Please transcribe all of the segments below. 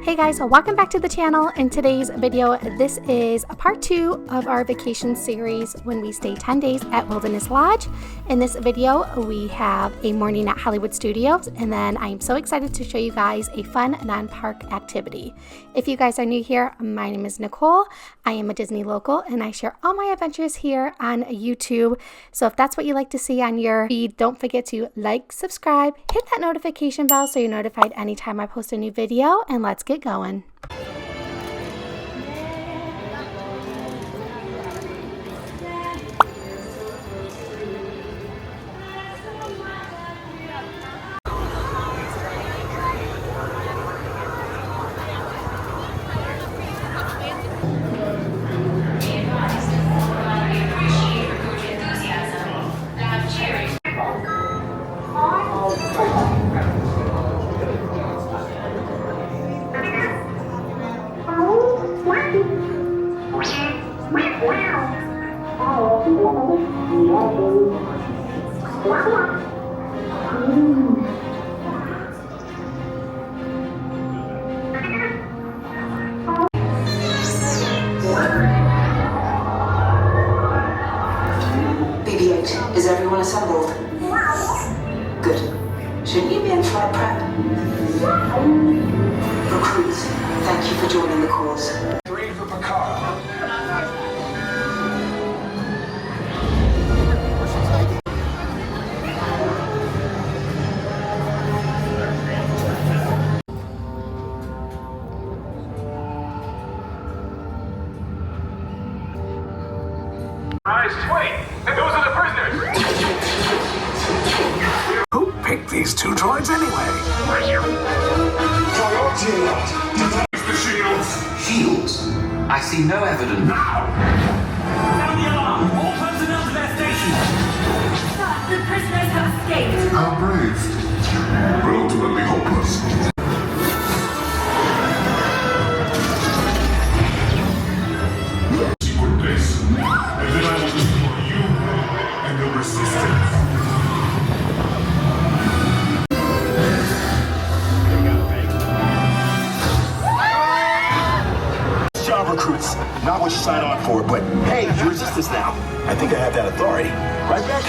Hey guys, welcome back to the channel. In today's video, this is a part 2 of our vacation series when we stay 10 days at Wilderness Lodge. In this video, we have a morning at Hollywood Studios, and then I am so excited to show you guys a fun non-park activity. If you guys are new here, my name is Nicole. I am a Disney local, and I share all my adventures here on YouTube. So if that's what you like to see on your feed, don't forget to like, subscribe, hit that notification bell so you're notified anytime I post a new video, and let's get going. BB-8, is everyone assembled? Good. Shouldn't you be in flight prep? Recruits, thank you for joining the cause. 3 for Picard. Wait, those are the prisoners! Who picked these two droids anyway? Priority alert! The shields! Shields? I see no evidence. Now! Sound the alarm! All personnel to their stations! Sir, the prisoners have escaped. How brave, but ultimately hopeless. Secret base, and then I will destroy you and the resistance. Good job, recruits. Not what you signed on for, but hey, you're resistance now. I think I have that authority. Right, Beck?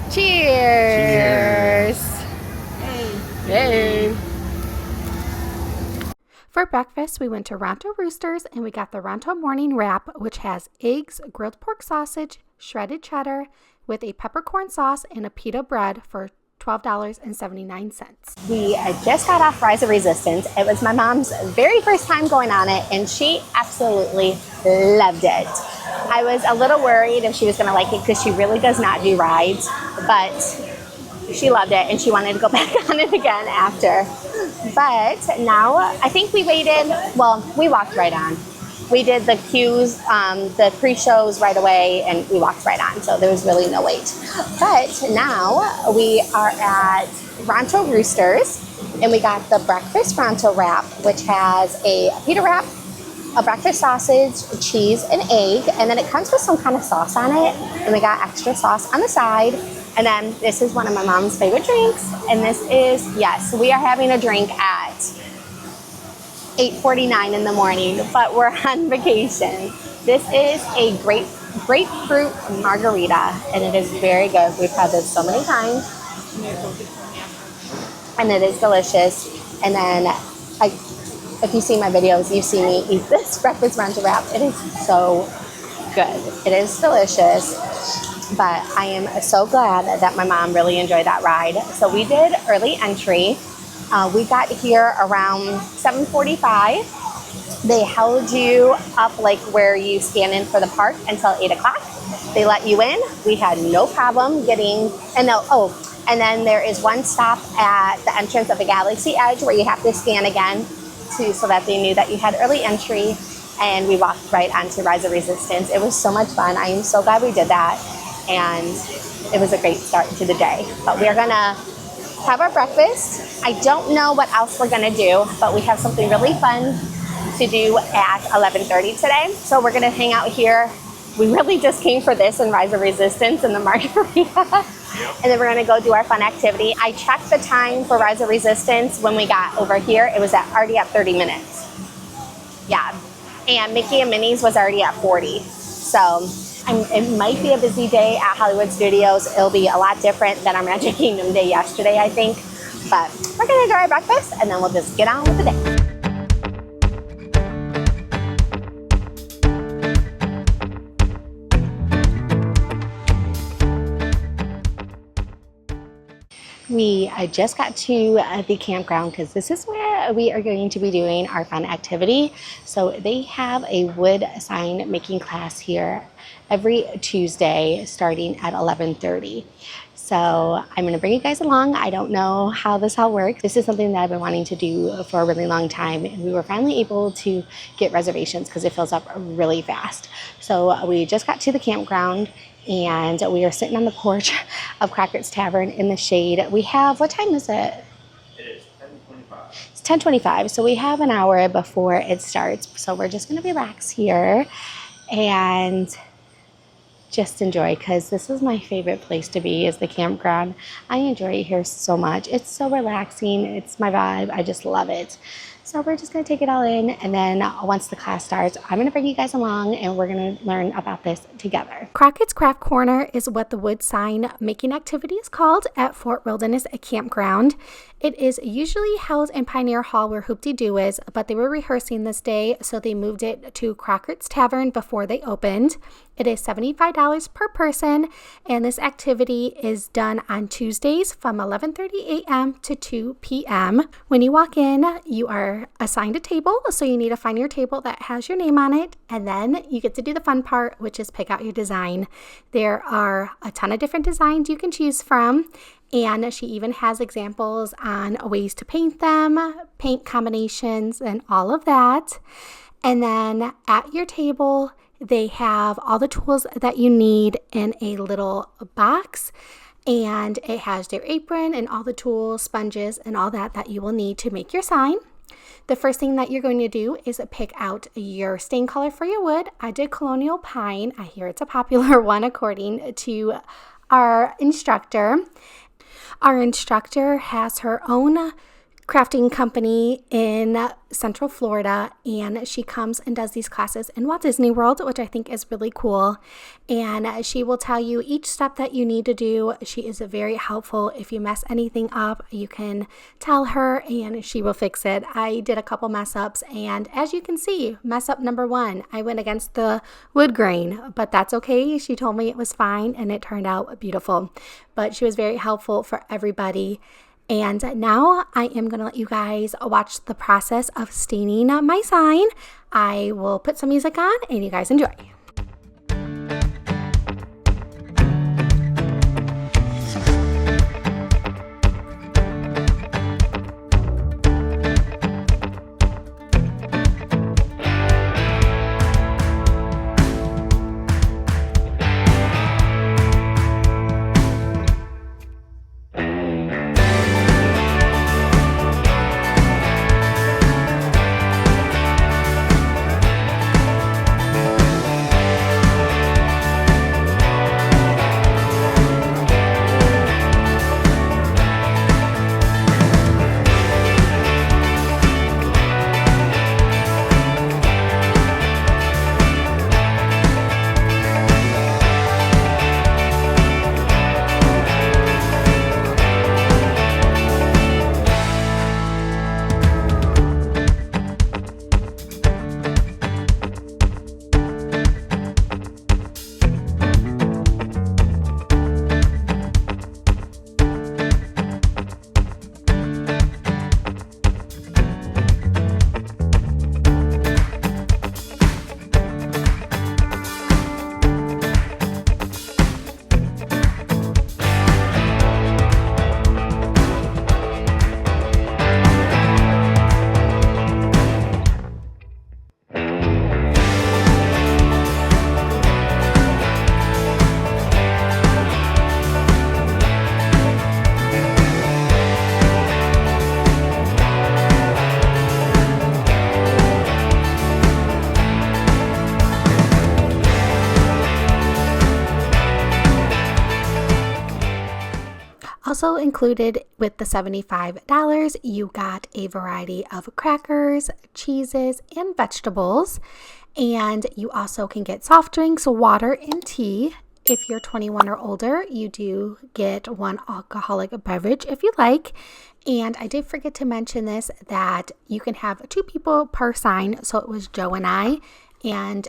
Cheers! Hey! For breakfast, we went to Ronto Roosters and we got the Ronto Morning Wrap, which has eggs, grilled pork sausage, shredded cheddar, with a peppercorn sauce and a pita bread for $12.79. We just got off Rise of Resistance. It was my mom's very first time going on it, and she absolutely loved it. I was a little worried if she was going to like it because she really does not do rides, but she loved it and she wanted to go back on it again after. But now I think we waited, well, we walked right on. We did the queues, the pre-shows right away, and we walked right on, so there was really no wait. But now we are at Ronto Roosters, and we got the breakfast Ronto wrap, which has a pita wrap, a breakfast sausage, cheese, and egg, and then it comes with some kind of sauce on it, and we got extra sauce on the side. And then this is one of my mom's favorite drinks, and this is, yes, we are having a drink at 8:49 in the morning, but we're on vacation. This is a grapefruit margarita, and it is very good. We've had this so many times, and it is delicious. And then if you see my videos, you see me eat this breakfast Ronto wrap. It is so good. It is delicious. but I am so glad that my mom really enjoyed that ride. So we did early entry. We got here around 7:45. They held you up like where you scan in for the park until 8 o'clock. They let you in. We had no problem getting, and then there is one stop at the entrance of the Galaxy Edge where you have to scan again so that they knew that you had early entry. And we walked right onto Rise of Resistance. It was so much fun. I am so glad we did that. And it was a great start to the day. But we are gonna have our breakfast. I don't know what else we're gonna do, but we have something really fun to do at 11:30 today. So we're gonna hang out here. We really just came for this and Rise of Resistance and the margarita. And then we're gonna go do our fun activity. I checked the time for Rise of Resistance when we got over here. It was already at 30 minutes. Yeah, and Mickey and Minnie's was already at 40. So it might be a busy day at Hollywood Studios. It'll be a lot different than our Magic Kingdom day yesterday, I think. But we're gonna enjoy our breakfast and then we'll just get on with the day. We just got to the campground because this is where we are going to be doing our fun activity. So they have a wood sign making class here every Tuesday starting at 11:30. So I'm going to bring you guys along. I don't know how this all works. This is something that I've been wanting to do for a really long time. And we were finally able to get reservations because it fills up really fast. So we just got to the campground and we are sitting on the porch of Crockett's Tavern in the shade. We have, what time is it? It is 10:25. It's 10:25, so we have an hour before it starts. So we're just gonna relax here and just enjoy, because this is my favorite place to be, is the campground. I enjoy it here so much. It's so relaxing. It's my vibe. I just love it. So we're just going to take it all in, and then once the class starts, I'm going to bring you guys along and we're going to learn about this together. Crockett's Craft Corner is what the wood sign making activity is called at Fort Wilderness Campground. It is usually held in Pioneer Hall where Hoop-de-Doo is, but they were rehearsing this day, so they moved it to Crockett's Tavern before they opened. It is $75 per person, and this activity is done on Tuesdays from 11:30 a.m. to 2 p.m. When you walk in, you are assigned a table, so you need to find your table that has your name on it, and then you get to do the fun part, which is pick out your design. There are a ton of different designs you can choose from, and she even has examples on ways to paint them, paint combinations, and all of that. And then at your table, they have all the tools that you need in a little box, and it has their apron and all the tools, sponges, and all that you will need to make your sign. The first thing that you're going to do is pick out your stain color for your wood. I did Colonial Pine. I hear it's a popular one according to our instructor. Our instructor has her own crafting company in Central Florida, and she comes and does these classes in Walt Disney World, which I think is really cool. And she will tell you each step that you need to do. She is very helpful. If you mess anything up, you can tell her and she will fix it. I did a couple mess ups, and as you can see, mess up number 1, I went against the wood grain, but that's okay. She told me it was fine and it turned out beautiful. But she was very helpful for everybody. And now I am going to let you guys watch the process of staining my sign. I will put some music on and you guys enjoy. Also included with the $75, you got a variety of crackers, cheeses, and vegetables. And you also can get soft drinks, water, and tea. If you're 21 or older, you do get one alcoholic beverage if you like. And I did forget to mention this, that you can have 2 people per sign. So it was Joe and I, and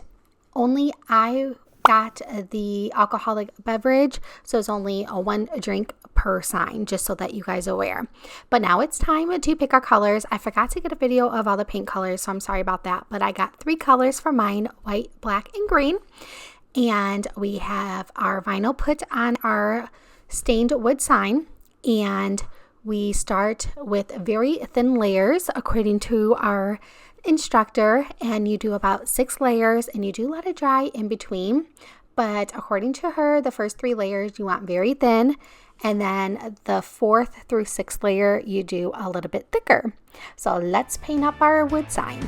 only I got the alcoholic beverage. So it's only a 1 drink per sign, just so that you guys are aware. But now it's time to pick our colors. I forgot to get a video of all the paint colors, so I'm sorry about that. But I got 3 colors for mine: white, black, and green. And we have our vinyl put on our stained wood sign, and we start with very thin layers according to our instructor, and you do about 6 layers, and you do let it dry in between. But according to her, the first 3 layers you want very thin, and then the 4th through 6th layer you do a little bit thicker. So let's paint up our wood sign.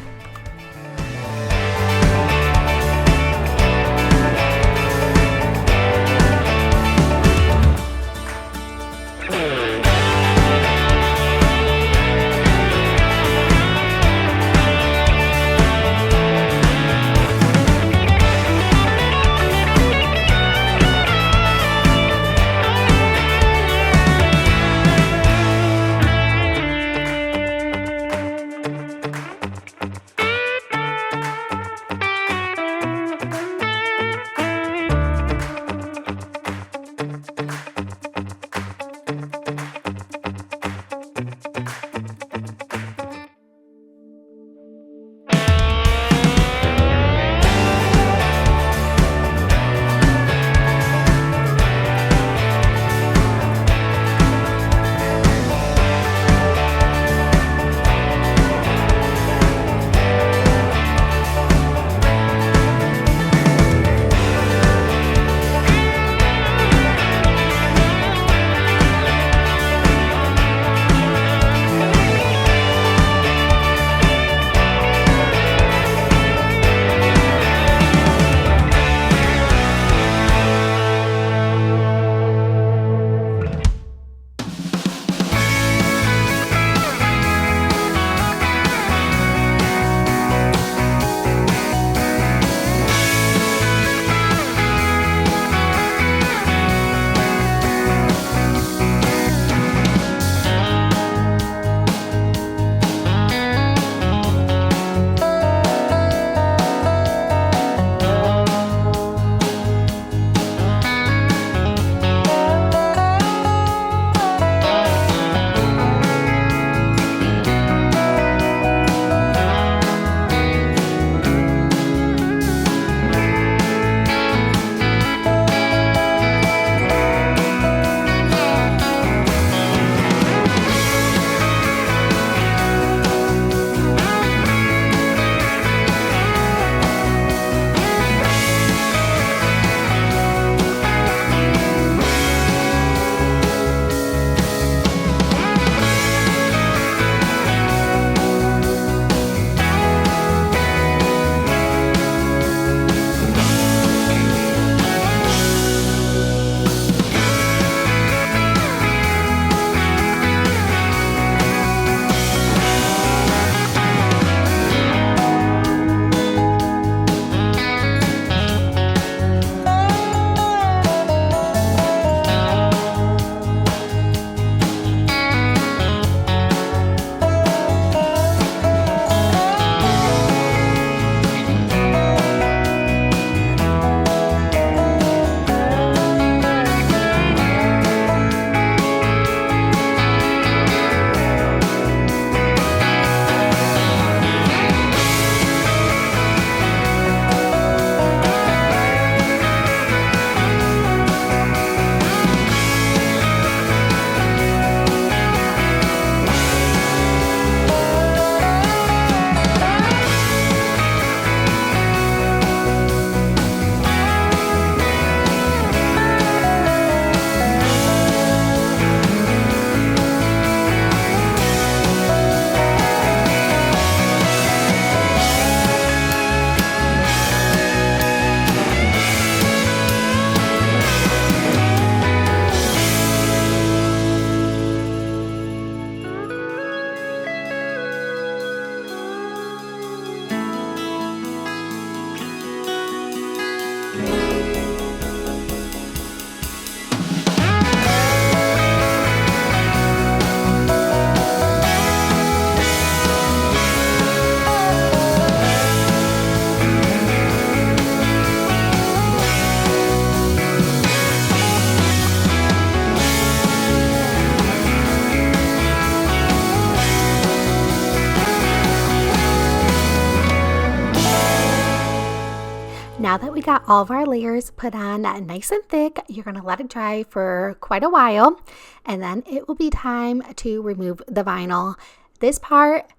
now that we got all of our layers put on nice and thick, you're going to let it dry for quite a while, and then it will be time to remove the vinyl. This part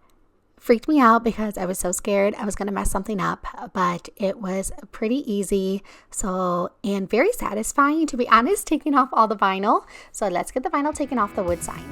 freaked me out because I was so scared I was going to mess something up, but it was pretty easy, and very satisfying, to be honest, taking off all the vinyl. So let's get the vinyl taken off the wood sign.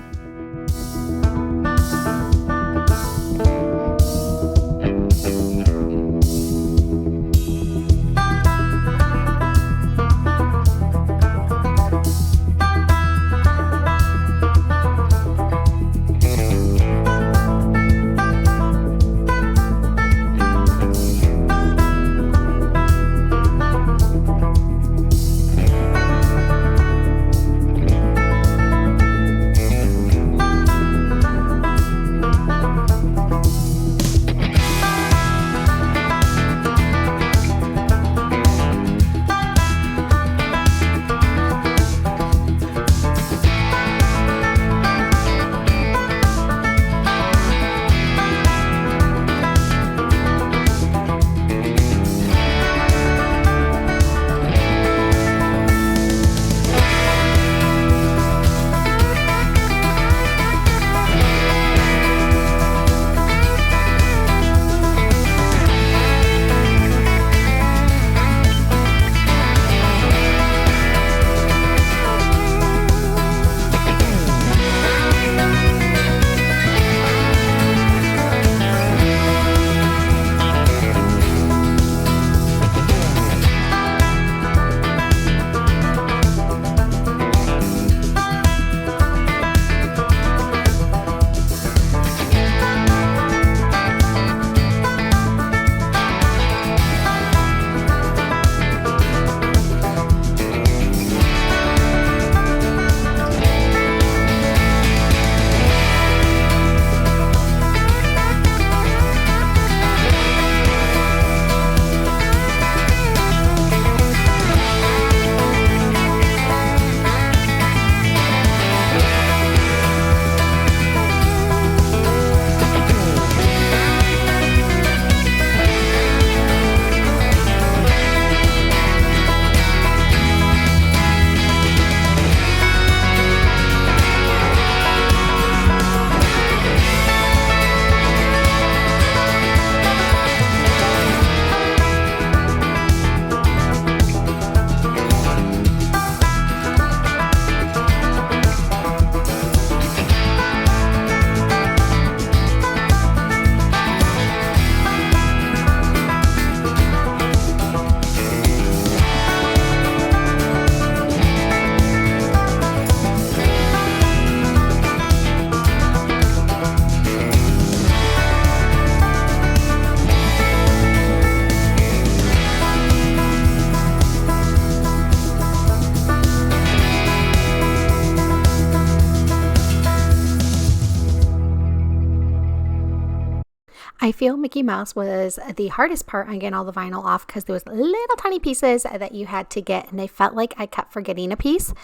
I feel Mickey Mouse was the hardest part on getting all the vinyl off because there was little tiny pieces that you had to get, and I felt like I kept forgetting a piece.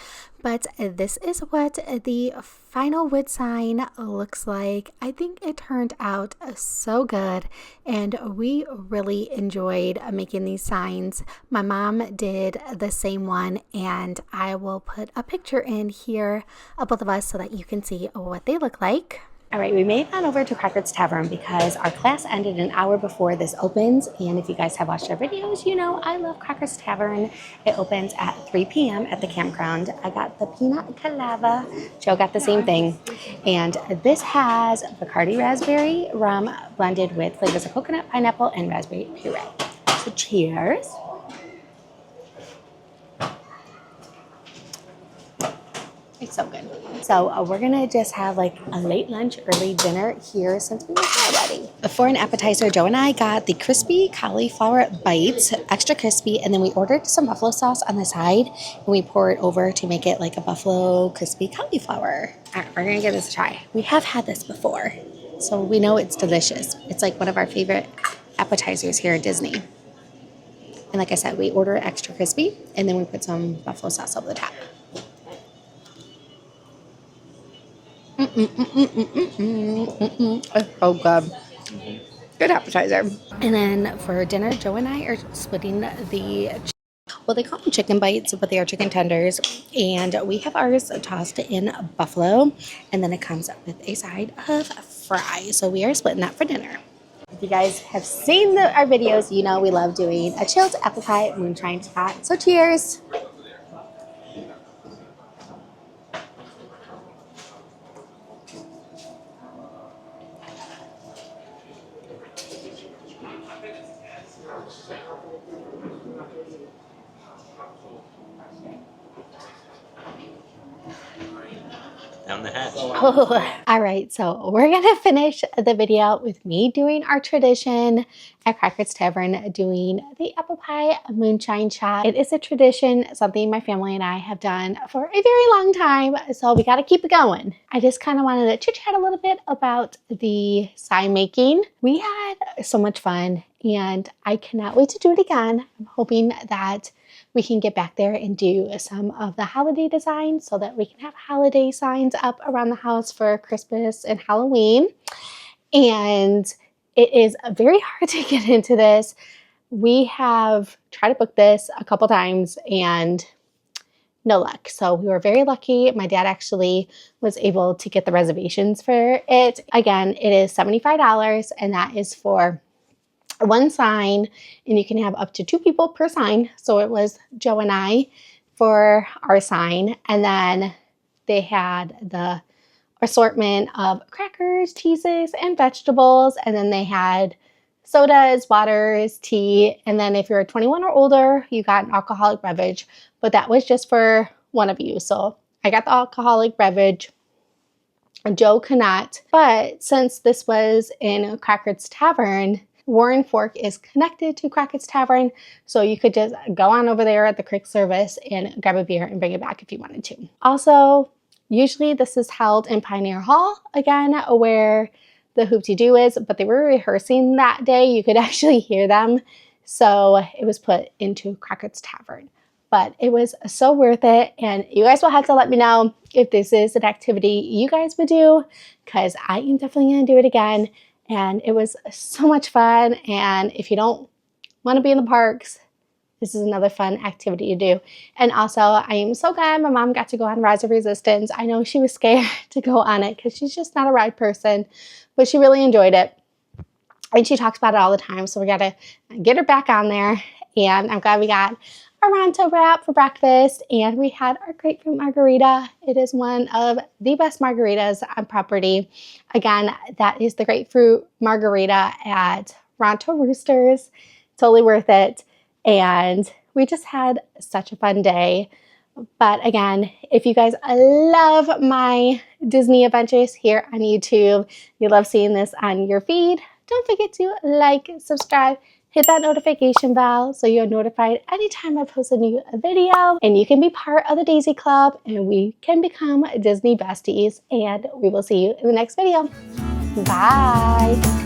But this is what the final wood sign looks like. I think it turned out so good, and we really enjoyed making these signs. My mom did the same one, and I will put a picture in here of both of us so that you can see what they look like. All right, we made it on over to Crockett's Tavern because our class ended an hour before this opens. And if you guys have watched our videos, you know I love Crockett's Tavern. It opens at 3 p.m. at the campground. I got the peanut calava. Joe got the same thing. And this has Bacardi raspberry rum blended with flavors of coconut, pineapple, and raspberry puree. So cheers. It's so good. So we're gonna just have like a late lunch, early dinner here since we were here already. For an appetizer, Joe and I got the crispy cauliflower bites, extra crispy, and then we ordered some buffalo sauce on the side, and we pour it over to make it like a buffalo crispy cauliflower. All right, we're gonna give this a try. We have had this before, so we know it's delicious. It's like one of our favorite appetizers here at Disney. And like I said, we order extra crispy, and then we put some buffalo sauce over the top. It's so good. Good appetizer. And then for dinner, Joe and I are splitting the, well, they call them chicken bites, but they are chicken tenders. And we have ours tossed in buffalo. And then it comes with a side of fries. So we are splitting that for dinner. If you guys have seen our videos, you know we love doing a chilled apple pie moonshine shot. So cheers. Down the hatch. Oh, all right, so we're gonna finish the video with me doing our tradition at Cracker's Tavern, doing the apple pie moonshine shot. It is a tradition, something my family and I have done for a very long time, so we got to keep it going. I just kind of wanted to chit chat a little bit about the sign making. We had so much fun, and I cannot wait to do it again. I'm hoping that we can get back there and do some of the holiday designs so that we can have holiday signs up around the house for Christmas and Halloween. And it is very hard to get into this. We have tried to book this a couple times and no luck. So we were very lucky. My dad actually was able to get the reservations for it. Again, it is $75, and that is for one sign, and you can have up to 2 people per sign. So it was Joe and I for our sign, and then they had the assortment of crackers, cheeses, and vegetables, and then they had sodas, waters, tea, and then if you're 21 or older, you got an alcoholic beverage, but that was just for one of you. So I got the alcoholic beverage. Joe could not, but since this was in Cracker's Tavern, Warren Fork is connected to Cracker's Tavern, so you could just go on over there at the quick service and grab a beer and bring it back if you wanted to. Also, usually this is held in Pioneer Hall, again, where the hoop-de-doo is, but they were rehearsing that day. You could actually hear them, so it was put into Cracker's Tavern. But it was so worth it, and you guys will have to let me know if this is an activity you guys would do, because I am definitely going to do it again. And it was so much fun. And if you don't want to be in the parks, this is another fun activity to do. And also, I am so glad my mom got to go on Rise of Resistance. I know she was scared to go on it because she's just not a ride person, but she really enjoyed it. And she talks about it all the time. So we got to get her back on there. And I'm glad we got a Ronto wrap for breakfast. And we had our grapefruit margarita. It is one of the best margaritas on property. Again, that is the grapefruit margarita at Ronto Roosters. Totally worth it. And we just had such a fun day. But again, if you guys love my Disney adventures here on YouTube, you love seeing this on your feed, don't forget to like, subscribe, hit that notification bell so you're notified anytime I post a new video. And you can be part of the Daisy Club and we can become Disney besties. And we will see you in the next video. Bye.